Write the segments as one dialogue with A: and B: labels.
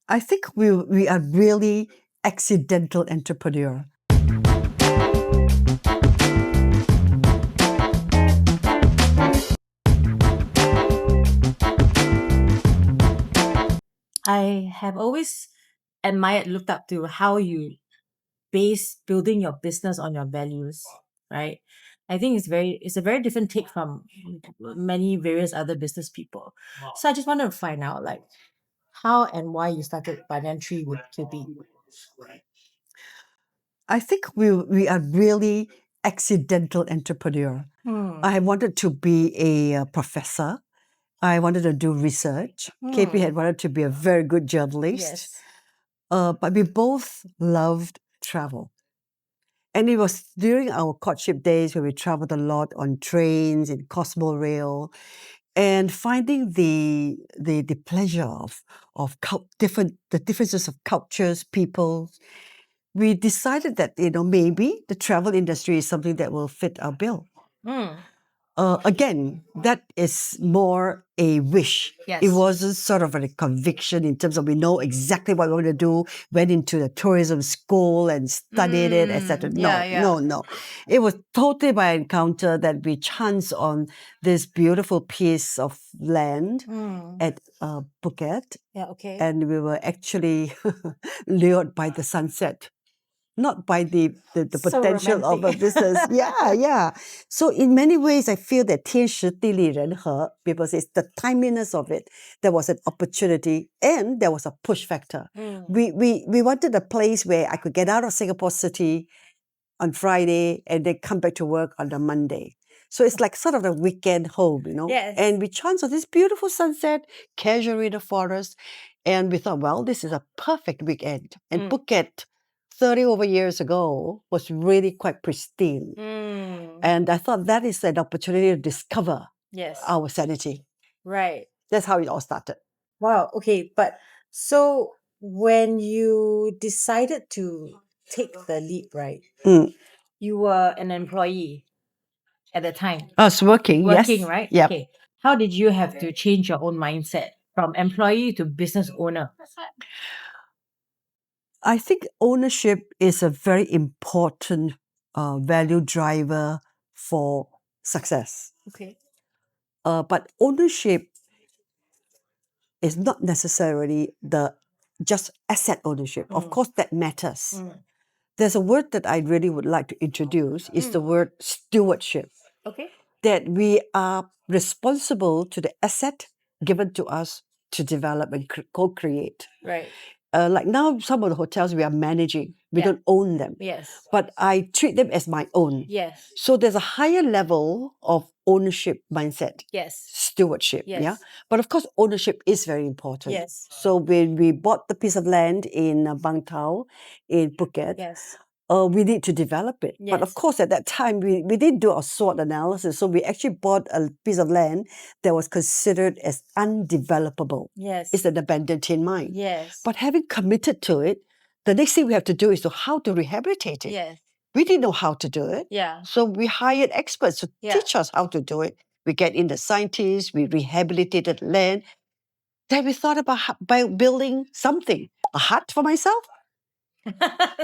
A: I think we are really accidental entrepreneur.
B: I have always admired, looked up to how you base building your business on your values, right? I think it's a very different take from many various other business people. So I just wanted to find out like how and why you started Banyan Tree with QB.
A: I think we are really accidental entrepreneur.
B: Hmm.
A: I wanted to be a professor. I wanted to do research. KP had wanted to be a very good journalist.
B: Yes.
A: But we both loved travel. And it was during our courtship days where we traveled a lot on trains, in Cosmo Rail, and finding the pleasure of the differences of cultures, people. We decided that maybe the travel industry is something that will fit our bill.
B: Hmm.
A: Again, that is more a wish.
B: Yes.
A: It wasn't sort of a conviction in terms of we know exactly what we want to do, went into the tourism school and studied it, etc.
B: Yeah,
A: No,
B: yeah.
A: no, no. It was totally by encounter that we chanced on this beautiful piece of land at Phuket,
B: Yeah, okay.
A: and we were actually lured by the sunset, not by the
B: So
A: potential of a
B: romantic.
A: business. Yeah, yeah. So in many ways, I feel that 天时地利人和, because it's the timeliness of it. There was an opportunity and there was a push factor. We wanted a place where I could get out of Singapore City on Friday and then come back to work on the Monday. So it's like sort of a weekend home,
B: Yes.
A: And we chanced on this beautiful sunset, casually in the forest. And we thought, well, this is a perfect weekend. And Phuket, 30 over years ago, was really quite pristine. And I thought that is an opportunity to discover
B: Yes.
A: our sanity.
B: Right.
A: That's how it all started.
B: Wow. Okay. But so when you decided to take the leap, right?
A: Mm.
B: You were an employee at the time,
A: I was working,
B: working,
A: yes.
B: right?
A: Yep.
B: Okay. How did you have to change your own mindset from employee to business owner?
A: I think ownership is a very important value driver for success.
B: Okay.
A: But ownership is not necessarily the just asset ownership. Of course, that matters. There's a word that I really would like to introduce. Is the word stewardship.
B: Okay.
A: That we are responsible to the asset given to us to develop and co-create.
B: Right.
A: Like now, some of the hotels we are managing, we
B: Yeah.
A: don't own them.
B: Yes.
A: But I treat them as my own.
B: Yes.
A: So there's a higher level of ownership mindset,
B: Yes.
A: stewardship.
B: Yes.
A: Yeah. But of course, ownership is very important.
B: Yes.
A: So when we bought the piece of land in Bang Tao in Phuket,
B: Yes.
A: we need to develop it. But of
B: Yes.
A: course, at that time, we didn't do a SWOT analysis. So we actually bought a piece of land that was considered as undevelopable.
B: Yes.
A: It's an abandoned tin mine.
B: Yes.
A: But having committed to it, the next thing we have to do is to how to rehabilitate it.
B: Yes.
A: We didn't know how to do it.
B: Yeah.
A: So we hired experts to teach us how to do it. We get in the scientists, we rehabilitated land. Then we thought about by building something, a hut for myself.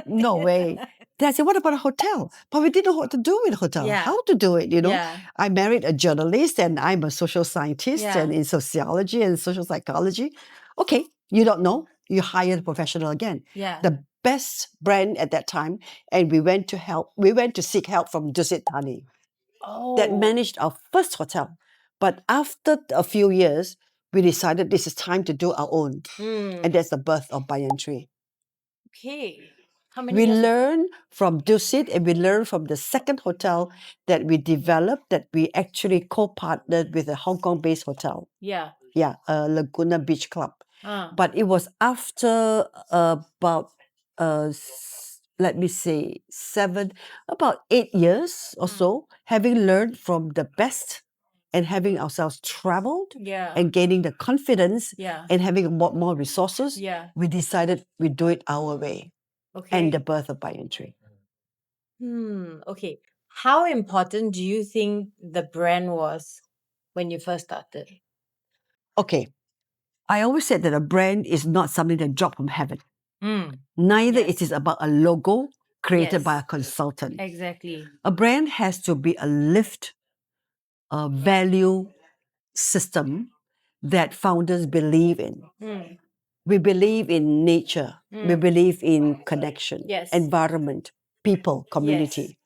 A: No way. Then I said, what about a hotel? But we didn't know what to do with a hotel,
B: Yeah.
A: how to do it,
B: Yeah.
A: I married a journalist and I'm a social scientist
B: Yeah.
A: and in sociology and social psychology. Okay, you don't know, you hire a professional again.
B: Yeah.
A: The best brand at that time, and we went to seek help from Dusit Thani that
B: Oh.
A: managed our first hotel. But after a few years, we decided this is time to do our own. And that's the birth of Banyan Tree.
B: Okay. How many
A: We
B: years?
A: learn from Dusit and we learn from the second hotel that we developed that we actually co-partnered with a Hong Kong-based hotel.
B: Yeah.
A: Yeah, Laguna Beach Club.
B: Ah.
A: But it was after about, let me say, about 8 years or so, having learned from the best and having ourselves traveled
B: Yeah.
A: and gaining the confidence
B: Yeah.
A: and having a lot more resources,
B: Yeah.
A: we decided we do it our way.
B: Okay.
A: And the birth of Banyan Tree.
B: Okay. How important do you think the brand was when you first started?
A: Okay. I always said that a brand is not something that dropped from heaven.
B: Mm.
A: Neither
B: Yes.
A: it is about a logo created by a
B: Yes.
A: consultant.
B: Exactly.
A: A brand has to be a lift, a value system that founders believe in.
B: Mm.
A: We believe in nature. We
B: Mm.
A: believe in connection,
B: Yes.
A: environment, people, community.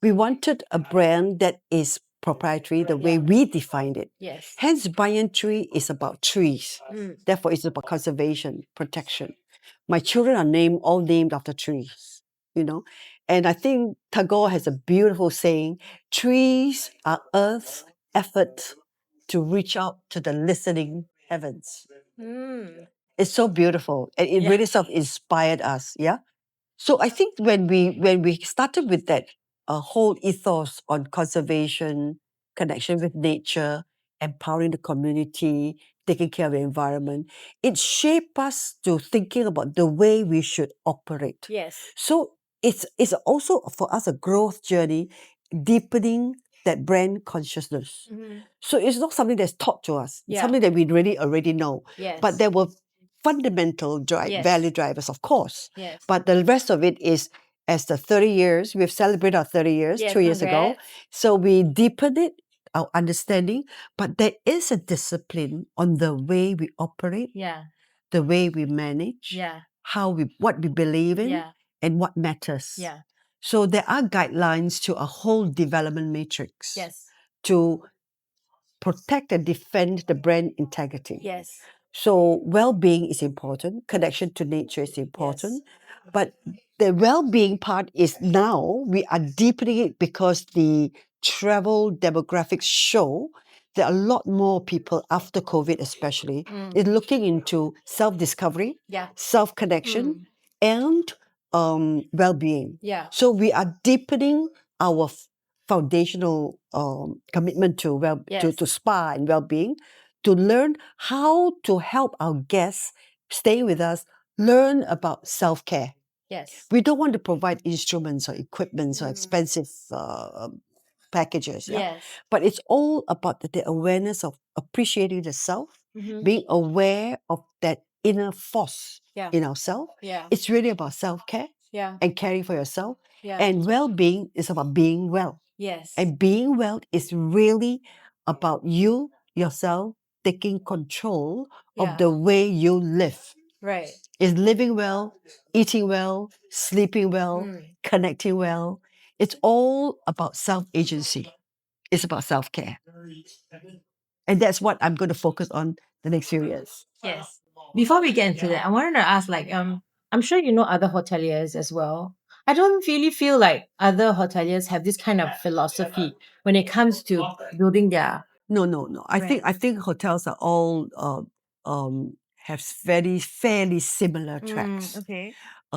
A: We wanted a brand that is proprietary the way we defined it.
B: Yes.
A: Hence, Banyan Tree is about trees.
B: Mm.
A: Therefore, it's about conservation, protection. My children are all named after trees, you know. And I think Tagore has a beautiful saying, trees are Earth's effort to reach out to the listening heavens.
B: Mm.
A: It's so beautiful. And it
B: Yeah.
A: really sort of inspired us. Yeah. So I think when we started with that whole ethos on conservation, connection with nature, empowering the community, taking care of the environment, it shaped us to thinking about the way we should operate.
B: Yes.
A: So it's also for us a growth journey, deepening that brand consciousness.
B: Mm-hmm.
A: So it's not something that's taught to us. It's
B: Yeah.
A: something that we really already know.
B: Yes.
A: But there were fundamental
B: Yes.
A: value drivers, of course.
B: Yes.
A: But the rest of it is as the 30 years, we've celebrated our 30 years
B: Yes,
A: 2 years ago.
B: congrats.
A: So we deepened it, our understanding, but there is a discipline on the way we operate,
B: Yeah.
A: the way we manage,
B: Yeah.
A: what we believe in,
B: Yeah.
A: and what matters.
B: Yeah.
A: So there are guidelines to a whole development matrix
B: Yes.
A: to protect and defend the brand integrity.
B: Yes.
A: So well-being is important, connection to nature is important, but the well-being part is now we are deepening it because the travel demographics show that a lot more people after COVID especially is looking into self-discovery,
B: Yeah.
A: self-connection, and well-being.
B: Yeah.
A: So we are deepening our foundational commitment to
B: Yes.
A: to spa and well-being, to learn how to help our guests stay with us, learn about self-care.
B: Yes.
A: We don't want to provide instruments or equipments or expensive packages, yeah.
B: Yes.
A: But it's all about the awareness of appreciating the self,
B: Mm-hmm.
A: being aware of that inner force
B: Yeah.
A: in ourselves.
B: Yeah.
A: It's really about self-care
B: Yeah.
A: and caring for yourself.
B: Yeah.
A: And well-being is about being well.
B: Yes.
A: And being well is really about you, yourself, taking control
B: Yeah.
A: of the way you live.
B: Right.
A: Is living well, eating well, sleeping well, connecting well. It's all about self-agency. It's about self-care. And that's what I'm going to focus on the next few years.
B: Yes. Before we get into that, I wanted to ask, like, I'm sure you know other hoteliers as well. I don't really feel like other hoteliers have this kind of philosophy when it comes to building their
A: No. I think hotels are all have very fairly similar tracks.
B: okay.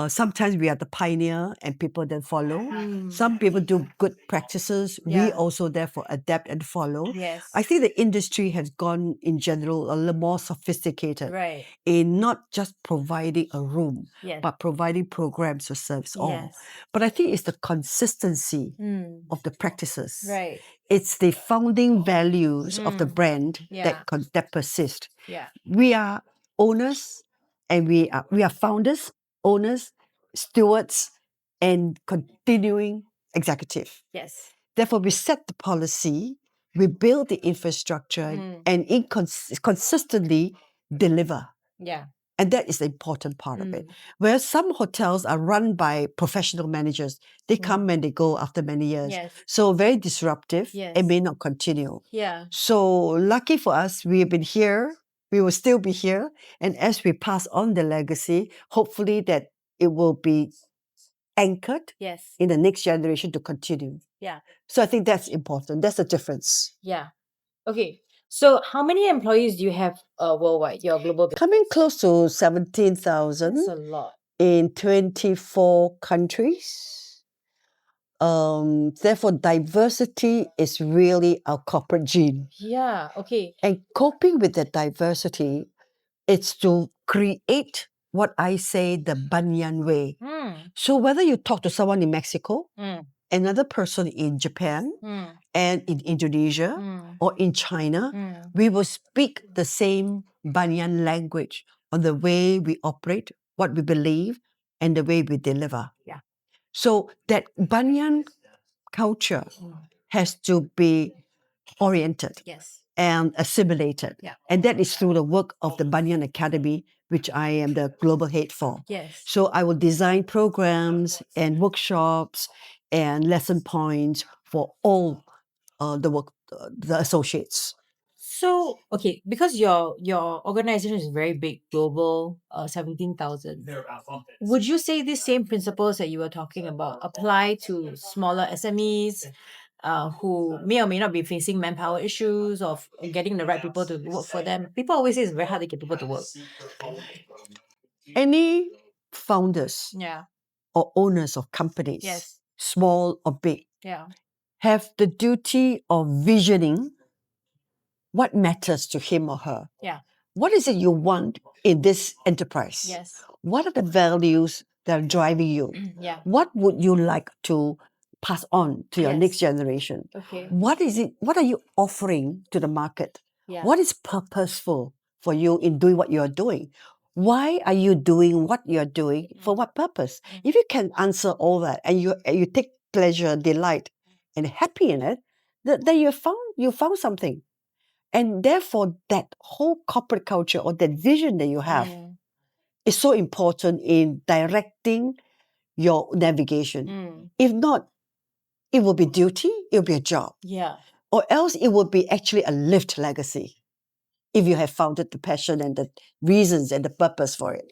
A: Sometimes we are the pioneer and people then follow.
B: Mm.
A: Some people do good practices. We
B: Yeah.
A: also therefore adapt and follow.
B: Yes.
A: I think the industry has gone in general a little more sophisticated
B: Right.
A: in not just providing a room,
B: Yes.
A: but providing programs to service all.
B: Yes.
A: But I think it's the consistency
B: Mm.
A: of the practices.
B: Right.
A: It's the founding values of the brand
B: Yeah.
A: that persist.
B: Yeah.
A: We are owners and we are founders, owners, stewards, and continuing executive.
B: Yes.
A: Therefore, we set the policy, we build the infrastructure, and consistently deliver.
B: Yeah.
A: And that is the important part of it. Whereas some hotels are run by professional managers. They come and they go after many years.
B: Yes.
A: So very disruptive
B: Yes.
A: and may not continue.
B: Yeah.
A: So lucky for us, we have been here. We will still be here. And as we pass on the legacy, hopefully that it will be anchored
B: Yes.
A: in the next generation to continue.
B: Yeah.
A: So I think that's important. That's the difference.
B: Yeah. Okay. So how many employees do you have worldwide, your global business?
A: Coming close to
B: That's
A: 17,000
B: a lot.
A: in 24 countries. Therefore, diversity is really our corporate gene.
B: Yeah. Okay.
A: And coping with that diversity, it's to create what I say the Banyan way. So whether you talk to someone in Mexico, another person in Japan and in Indonesia or in China, we will speak the same Banyan language on the way we operate, what we believe, and the way we deliver.
B: Yeah.
A: So that Banyan culture has to be oriented
B: Yes.
A: and assimilated.
B: Yeah.
A: And that is through the work of the Banyan Academy, which I am the global head for.
B: Yes.
A: So I will design programs and workshops and lesson points for all the associates.
B: So okay, because your organization is very big, global, 17,000. Would you say these same principles that you were talking about apply to smaller SMEs, who may or may not be facing manpower issues of getting the right people to work for them? People always say it's very hard to get people to work.
A: Any founders
B: Yeah.
A: or owners of companies,
B: Yes.
A: small or big,
B: Yeah.
A: have the duty of visioning what matters to him or her.
B: Yeah.
A: What is it you want in this enterprise?
B: Yes.
A: What are the values that are driving you?
B: Yeah.
A: What would you like to pass on to your
B: Yes.
A: next generation?
B: Okay.
A: What is it? What are you offering to the market?
B: Yeah.
A: What is purposeful for you in doing what you are doing? Why are you doing what you are doing? For what purpose? If you can answer all that and you take pleasure, delight, and happy in it, then you found something. And therefore, that whole corporate culture or that vision that you have is so important in directing your navigation. If not, it will be duty, it will be a job.
B: Yeah.
A: Or else it will be actually a lived legacy if you have founded the passion and the reasons and the purpose for it.